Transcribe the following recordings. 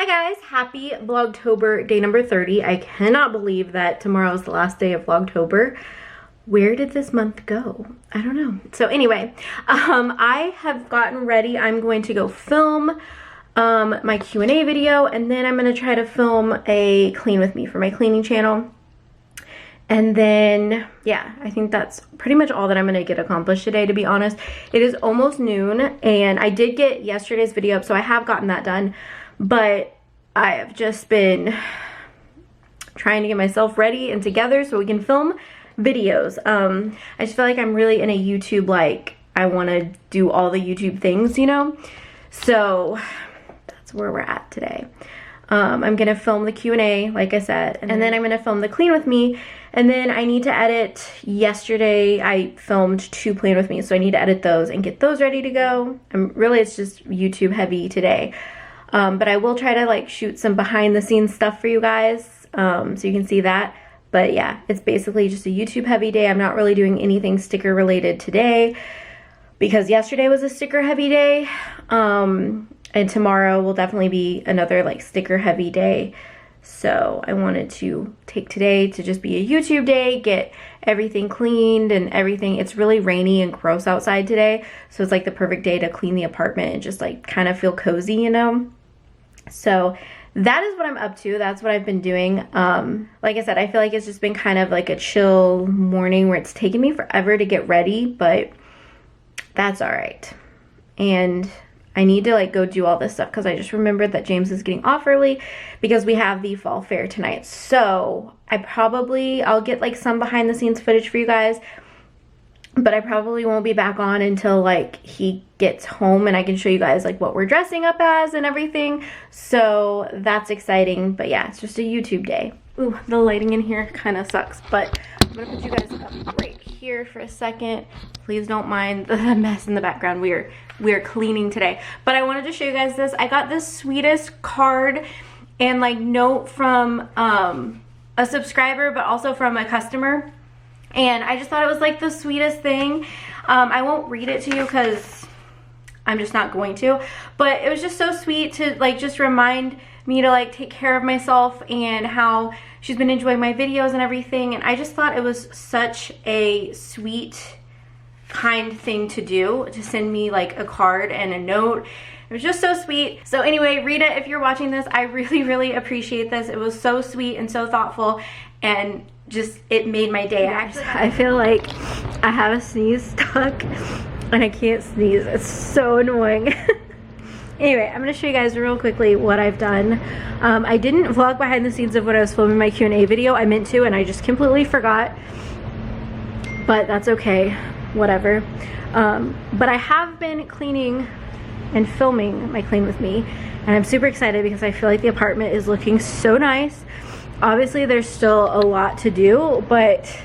Hi guys, happy Vlogtober day number 30. I cannot believe that tomorrow is the last day of Vlogtober. Where did this month go? I don't know. So anyway, I have gotten ready. I'm going to go film my Q&A video, and then I'm going to try to film a clean with me for my cleaning channel. And then, yeah, I think that's pretty much all that I'm going to get accomplished today, to be honest. It is almost noon, and I did get yesterday's video up, so I have gotten that done. But I have just been trying to get myself ready and together so we can film videos. I just feel like I'm really in a YouTube, like, I want to do all the YouTube things, you know? So that's where we're at today. I'm going to film the Q&A, like I said, and then I'm going to film the clean with me. And then I need to edit. Yesterday I filmed 2 clean with me, so I need to edit those and get those ready to go. Really, it's just YouTube heavy today. But I will try to like shoot some behind the scenes stuff for you guys, so you can see that. But yeah, it's basically just a YouTube heavy day. I'm not really doing anything sticker related today because yesterday was a sticker heavy day. And tomorrow will definitely be another like sticker heavy day. So I wanted to take today to just be a YouTube day, get everything cleaned and everything. It's really rainy and gross outside today, so it's like the perfect day to clean the apartment and just like kind of feel cozy, you know? So that is what I'm up to. That's what I've been doing. Like I said, I feel like it's just been kind of like a chill morning where it's taken me forever to get ready, but that's all right. And I need to like go do all this stuff because I just remembered that James is getting off early because we have the fall fair tonight. So I'll get like some behind the scenes footage for you guys, but I probably won't be back on until like he gets home and I can show you guys like what we're dressing up as and everything. So that's exciting. But yeah, it's just a YouTube day. Ooh, the lighting in here kind of sucks, but I'm gonna put you guys up right here for a second. Please don't mind the mess in the background. We are cleaning today. But I wanted to show you guys this. I got this sweetest card and like note from a subscriber, but also from a customer. And I just thought it was like the sweetest thing. I won't read it to you because I'm just not going to. But it was just so sweet to like just remind me to like take care of myself and how she's been enjoying my videos and everything. And I just thought it was such a sweet, kind thing to do, to send me like a card and a note. It was just so sweet. So anyway, Rita, if you're watching this, I really, really appreciate this. It was so sweet and so thoughtful, and just, it made my day. Actually, I feel like I have a sneeze stuck and I can't sneeze. It's so annoying. Anyway, I'm going to show you guys real quickly what I've done. I didn't vlog behind the scenes of when I was filming my Q&A video. I meant to, and I just completely forgot. But that's okay. Whatever. But I have been cleaning and filming my clean with me. And I'm super excited because I feel like the apartment is looking so nice. Obviously, there's still a lot to do, but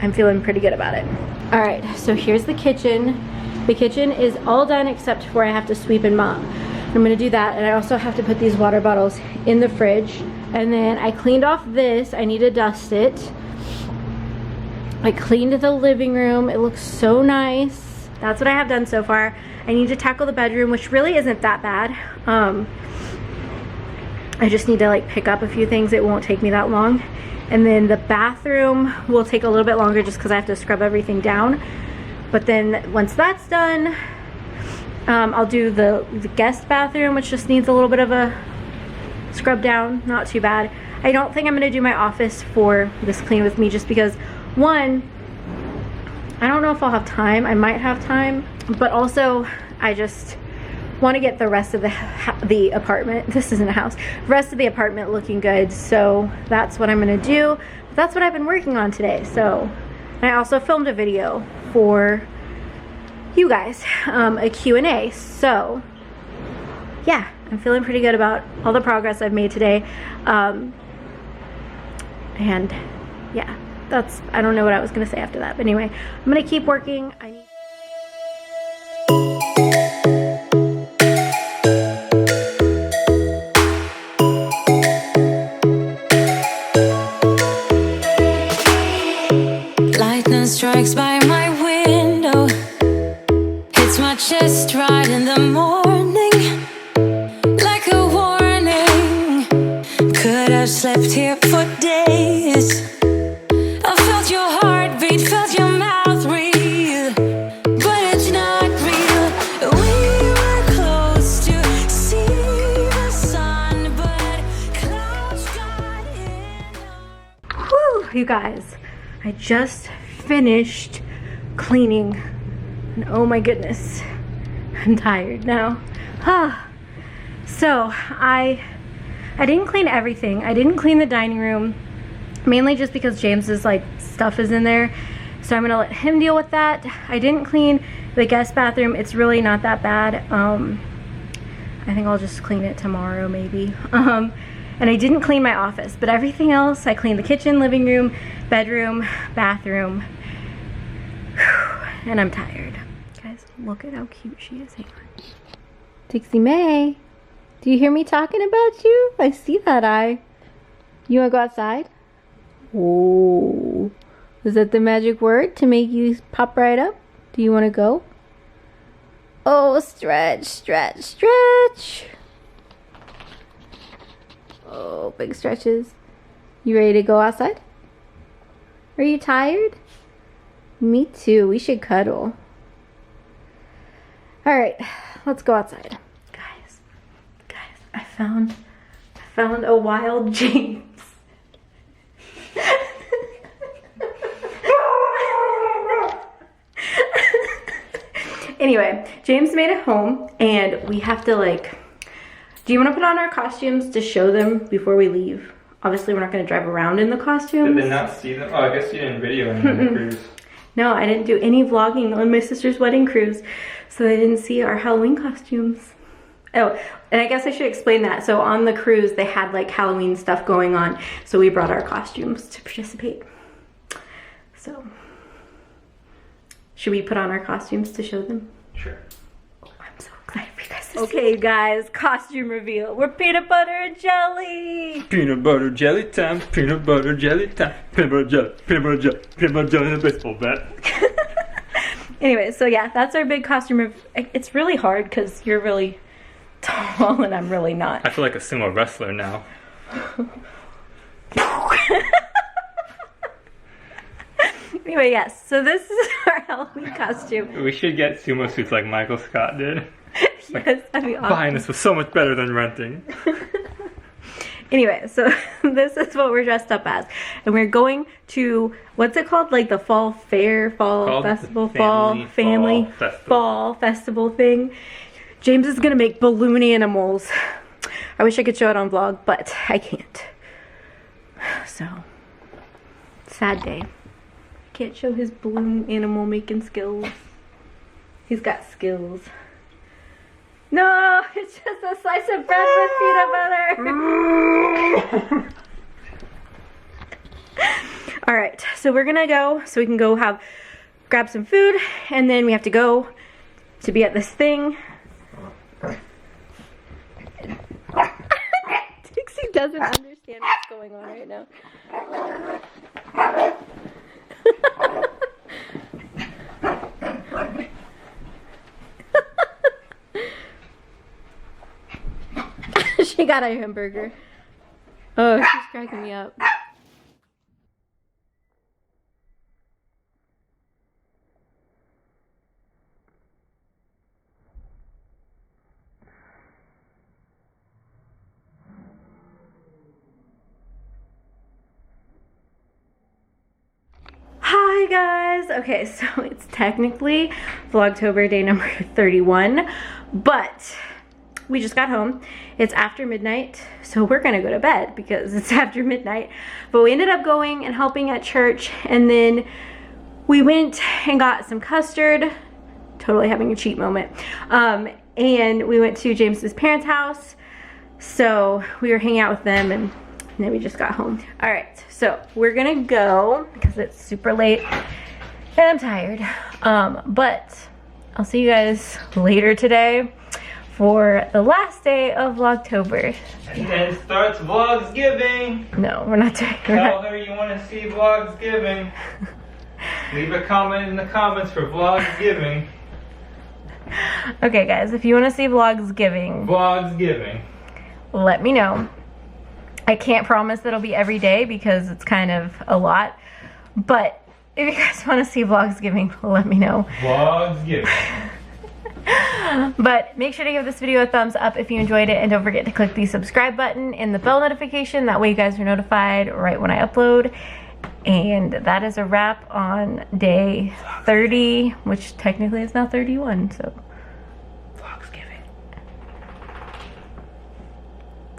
I'm feeling pretty good about it. All right, so here's the kitchen. The kitchen is all done except for I have to sweep and mop. I'm gonna do that, and I also have to put these water bottles in the fridge. And then I cleaned off this. I need to dust it. I cleaned the living room. It looks so nice. That's what I have done so far. I need to tackle the bedroom, which really isn't that bad. I just need to like pick up a few things. It won't take me that long. And then the bathroom will take a little bit longer just because I have to scrub everything down. But then once that's done, I'll do the guest bathroom, which just needs a little bit of a scrub down. Not too bad. I don't think I'm going to do my office for this clean with me just because, one, I don't know if I'll have time. I might have time, but also I just want to get the rest of the apartment, this isn't a house, rest of the apartment looking good. So that's what I'm going to do. That's what I've been working on today. So, and I also filmed a video for you guys, a Q&A. So yeah, I'm feeling pretty good about all the progress I've made today. And yeah, I don't know what I was gonna say after that, but anyway, I'm gonna keep working. Lightning strikes by my window, hits my chest right in the morning, like a warning. you guys, I just finished cleaning. And oh my goodness, I'm tired now. So I didn't clean everything. I didn't clean the dining room, mainly just because James's like stuff is in there. So I'm gonna let him deal with that. I didn't clean the guest bathroom. It's really not that bad. I think I'll just clean it tomorrow maybe. And I didn't clean my office, but everything else, I cleaned the kitchen, living room, bedroom, bathroom. And I'm tired. Guys, look at how cute she is. Hang on. Dixie May, do you hear me talking about you? I see that eye. You wanna go outside? Oh, is that the magic word to make you pop right up? Do you wanna go? Oh, stretch, stretch, stretch. Oh, big stretches. You ready to go outside? Are you tired? Me too. We should cuddle. All right, let's go outside. Guys, I found a wild James. Anyway, James made it home and we have to like, do you want to put on our costumes to show them before we leave? Obviously, we're not going to drive around in the costumes. Did they not see them? Oh, I guess you didn't video any on the cruise. No, I didn't do any vlogging on my sister's wedding cruise, so they didn't see our Halloween costumes. Oh, and I guess I should explain that. So on the cruise, they had like Halloween stuff going on, so we brought our costumes to participate. So, should we put on our costumes to show them? Sure. I'm so excited for you guys to see. Okay, guys, costume reveal. We're peanut butter and jelly. Peanut butter jelly time, peanut butter jelly time, peanut butter jelly, peanut butter jelly, peanut butter jelly in a baseball bat. Anyway, so yeah, that's our big costume. It's really hard because you're really tall and I'm really not. I feel like a sumo wrestler now. Anyway, yes, so this is our Halloween costume. We should get sumo suits like Michael Scott did. Yes, that'd be awesome. Buying this was so much better than renting. Anyway, so this is what we're dressed up as. And we're going to, what's it called? Like the fall fair, fall festival, fall festival thing. James is gonna make balloon animals. I wish I could show it on vlog, but I can't. So, sad day. Can't show his balloon animal making skills. He's got skills. No, it's just a slice of bread with peanut butter. All right, so we're gonna go so we can go grab some food, and then we have to go to be at this thing. Dixie doesn't understand what's going on right now. She got a hamburger. Oh, she's cracking me up. Hi guys! Okay, so it's technically Vlogtober day number 31, but we just got home. It's after midnight, so we're gonna go to bed because it's after midnight. But we ended up going and helping at church, and then we went and got some custard. Totally having a cheat moment. And we went to James's parents' house, so we were hanging out with them, and then we just got home. All right, so we're gonna go because it's super late and I'm tired. But I'll see you guys later today for the last day of Vlogtober. And then starts Vlogsgiving. No, we're not doing it. Tell her you want to see Vlogsgiving. Leave a comment in the comments for Vlogsgiving. Okay guys, if you want to see Vlogsgiving, let me know. I can't promise that it'll be every day because it's kind of a lot, but if you guys want to see Vlogsgiving, let me know. Vlogsgiving. But make sure to give this video a thumbs up if you enjoyed it, and don't forget to click the subscribe button and the bell notification. That way you guys are notified right when I upload. And that is a wrap on day 30, which technically is now 31, so. Vlogsgiving.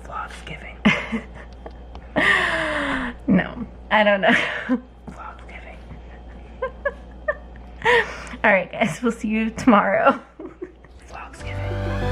Vlogsgiving. No, I don't know. Vlogsgiving. All right, guys, we'll see you tomorrow. Vlogtober.